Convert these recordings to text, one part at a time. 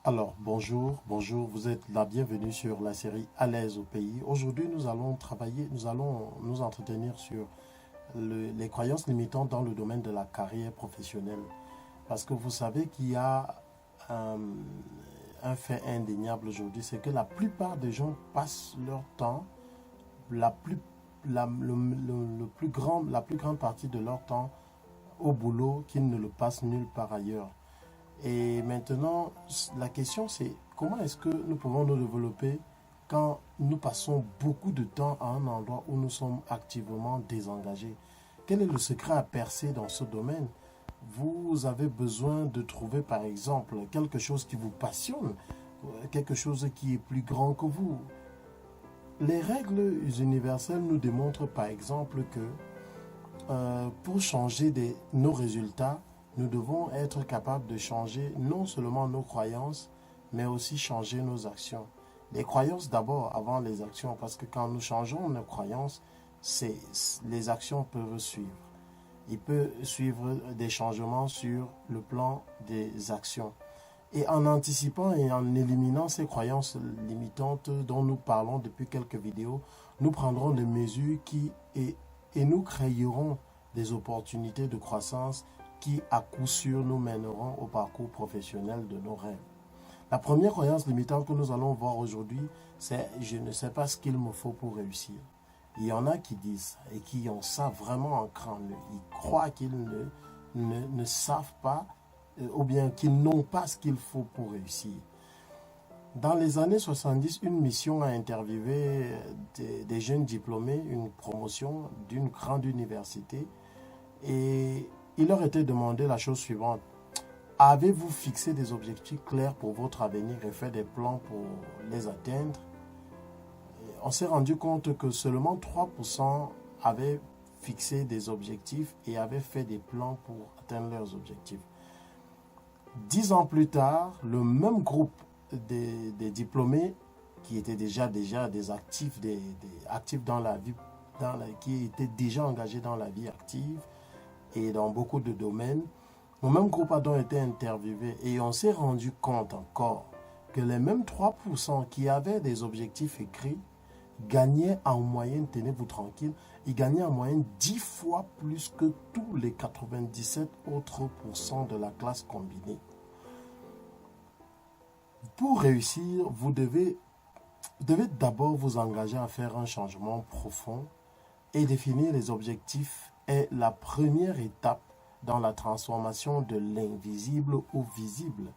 Alors, bonjour, vous êtes la bienvenue sur la série À l'aise au pays. Aujourd'hui, nous allons nous entretenir sur les croyances limitantes dans le domaine de la carrière professionnelle. Parce que vous savez qu'il y a un, un fait indéniable aujourd'hui, c'est que la plupart des gens passent leur temps, la plus, le plus la plus grande partie de leur temps au boulot qu'ils ne le passent nulle part ailleurs. Et maintenant, la question c'est comment est-ce que nous pouvons nous développer quand nous passons beaucoup de temps à un endroit où nous sommes activement désengagés. Quel est le secret à percer dans ce domaine? Vous avez besoin de trouver par exemple quelque chose qui vous passionne, quelque chose qui est plus grand que vous. Les règles universelles nous démontrent par exemple que pour changer nos résultats, nous devons être capables de changer non seulement nos croyances, mais aussi changer nos actions. Les croyances d'abord avant les actions, parce que quand nous changeons nos croyances, les actions peuvent suivre. Il peut suivre des changements sur le plan des actions. Et en anticipant et en éliminant ces croyances limitantes dont nous parlons depuis quelques vidéos, nous prendrons des mesures et nous créerons des opportunités de croissance qui, à coup sûr, nous mèneront au parcours professionnel de nos rêves. La première croyance limitante que nous allons voir aujourd'hui, c'est « je ne sais pas ce qu'il me faut pour réussir ». Il y en a qui disent et qui ont ça vraiment en crâne. Ils croient qu'ils ne savent pas ou bien qu'ils n'ont pas ce qu'il faut pour réussir. Dans les années 70, une mission a interviewé des jeunes diplômés, une promotion d'une grande université, et il leur était demandé la chose suivante. Avez-vous fixé des objectifs clairs pour votre avenir et fait des plans pour les atteindre? On s'est rendu compte que seulement 3% avaient fixé des objectifs et avaient fait des plans pour atteindre leurs objectifs. 10 ans plus tard, le même groupe des diplômés qui étaient déjà des actifs, actifs dans la vie, qui étaient déjà engagés dans la vie active et dans beaucoup de domaines, le même groupe a donc été interviewé et on s'est rendu compte encore que les mêmes 3% qui avaient des objectifs écrits gagnaient en moyenne, tenez-vous tranquille, ils gagnaient en moyenne 10 fois plus que tous les 97 autres pourcents de la classe combinée. Pour réussir, vous devez d'abord vous engager à faire un changement profond et définir les objectifs est la première étape dans la transformation de l'invisible au visible.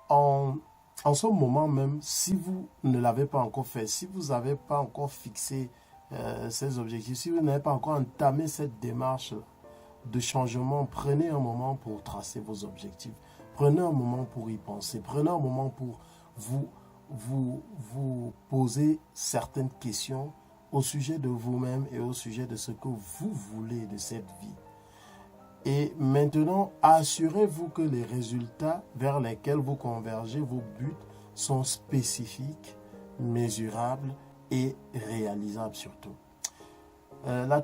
En ce moment même, si vous ne l'avez pas encore fait, si vous n'avez pas encore fixé ces objectifs, si vous n'avez pas encore entamé cette démarche de changement, prenez un moment pour tracer vos objectifs. Prenez un moment pour y penser. Prenez un moment pour vous poser certaines questions au sujet de vous-même et au sujet de ce que vous voulez de cette vie. Et maintenant, assurez-vous que les résultats vers lesquels vous convergez, vos buts, sont spécifiques, mesurables et réalisables surtout. La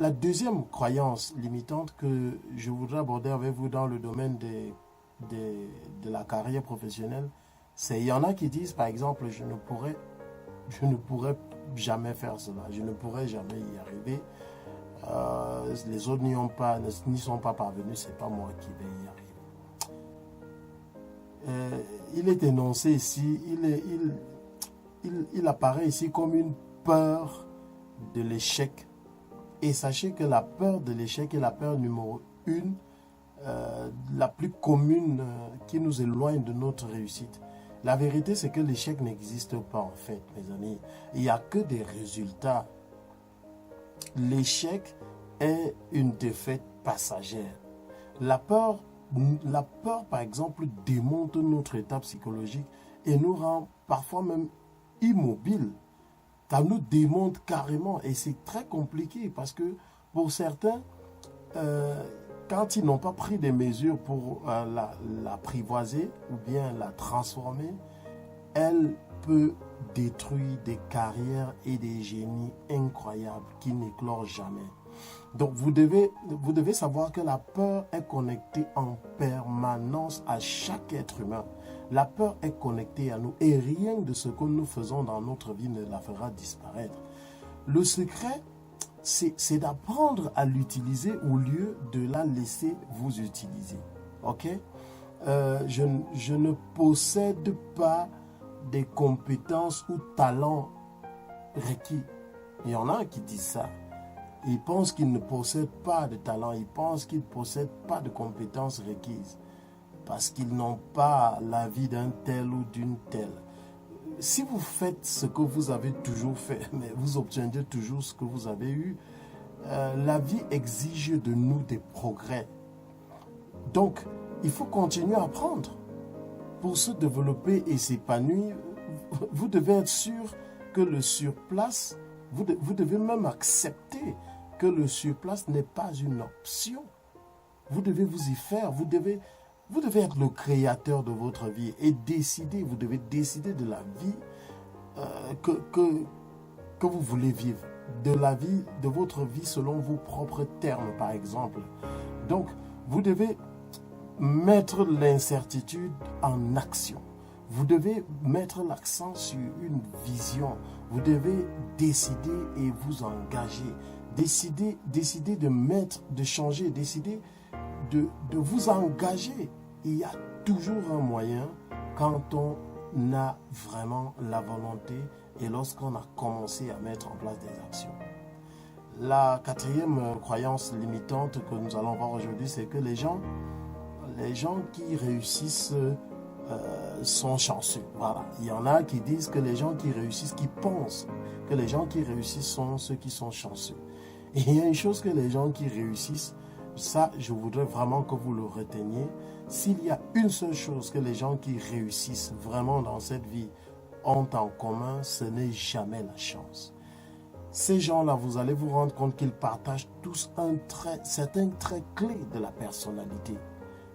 deuxième croyance limitante que je voudrais aborder avec vous dans le domaine de la carrière professionnelle, c'est il y en a qui disent par exemple je ne pourrais jamais faire cela, je ne pourrais jamais y arriver. Les autres n'y sont pas parvenus, c'est pas moi qui vais y arriver. Il est énoncé ici, il apparaît ici comme une peur de l'échec. Et sachez que la peur de l'échec est la peur numéro 1, la plus commune qui nous éloigne de notre réussite. La vérité, c'est que l'échec n'existe pas en fait, mes amis. Il n'y a que des résultats. L'échec est une défaite passagère. La peur, par exemple, démonte notre état psychologique et nous rend parfois même immobiles. Ça nous démonte carrément et c'est très compliqué parce que pour certains, quand ils n'ont pas pris des mesures pour l'apprivoiser ou bien la transformer, elle peut détruire des carrières et des génies incroyables qui n'éclorent jamais. Donc, vous devez savoir que la peur est connectée en permanence à chaque être humain. La peur est connectée à nous et rien de ce que nous faisons dans notre vie ne la fera disparaître. Le secret, c'est d'apprendre à l'utiliser au lieu de la laisser vous utiliser. Ok? Je ne possède pas des compétences ou talents requis. Il y en a qui disent ça. Ils pensent qu'ils ne possèdent pas de talent, ils pensent qu'ils ne possèdent pas de compétences requises parce qu'ils n'ont pas la vie d'un tel ou d'une telle. Si vous faites ce que vous avez toujours fait, mais vous obtiendrez toujours ce que vous avez eu, la vie exige de nous des progrès. Donc, il faut continuer à apprendre. Pour se développer et s'épanouir, vous devez être sûr que le surplace, vous devez même accepter que le surplace n'est pas une option. Vous devez vous y faire, vous devez être le créateur de votre vie et décider, vous devez décider de la vie que vous voulez vivre, de votre vie selon vos propres termes, par exemple. Donc, vous devez mettre l'incertitude en action. Vous devez mettre l'accent sur une vision. Vous devez décider et vous engager. Décider de changer, décider de vous engager. Il y a toujours un moyen quand on a vraiment la volonté et lorsqu'on a commencé à mettre en place des actions. La quatrième croyance limitante que nous allons voir aujourd'hui, c'est que les gens qui réussissent sont chanceux. Voilà. Il y en a qui disent que les gens qui réussissent, qui pensent que les gens qui réussissent sont ceux qui sont chanceux. Et il y a une chose que les gens qui réussissent, ça, je voudrais vraiment que vous le reteniez. S'il y a une seule chose que les gens qui réussissent vraiment dans cette vie ont en commun, ce n'est jamais la chance. Ces gens-là, vous allez vous rendre compte qu'ils partagent tous certains traits clés de la personnalité,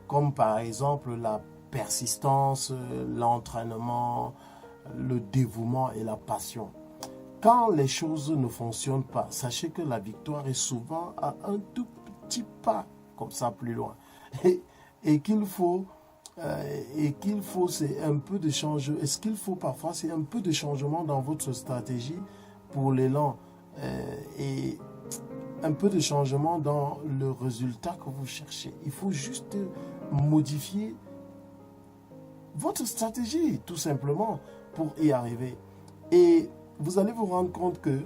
comme par exemple la persistance, l'entraînement, le dévouement et la passion. Quand les choses ne fonctionnent pas, sachez que la victoire est souvent à un tout petit pas, comme ça, plus loin. Et qu'il faut, c'est un peu de changement. Et ce qu'il faut parfois, c'est un peu de changement dans votre stratégie pour l'élan et un peu de changement dans le résultat que vous cherchez. Il faut juste modifier votre stratégie, tout simplement, pour y arriver. Et vous allez vous rendre compte que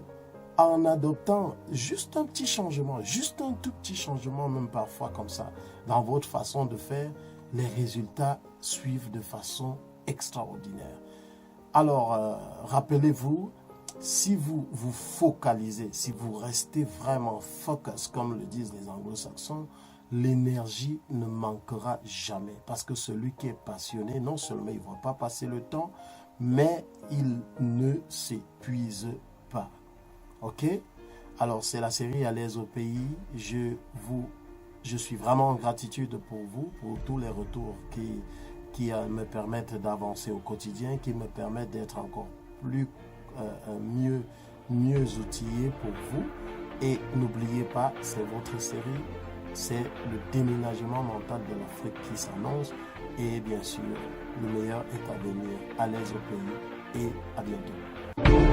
en adoptant juste un petit changement, juste un tout petit changement, même parfois comme ça, dans votre façon de faire, les résultats suivent de façon extraordinaire. Alors, rappelez-vous, si vous vous focalisez, si vous restez vraiment focus, comme le disent les anglo-saxons, l'énergie ne manquera jamais. Parce que celui qui est passionné, non seulement il ne va pas passer le temps, mais il ne s'épuise pas. Ok? Alors, c'est la série À l'aise au pays. Je suis vraiment en gratitude pour vous, pour tous les retours qui me permettent d'avancer au quotidien, qui me permettent d'être encore plus mieux outillé pour vous. Et n'oubliez pas, c'est votre série, c'est le déménagement mental de l'Afrique qui s'annonce. Et bien sûr, le meilleur est à venir. À l'aise au pays et à bientôt.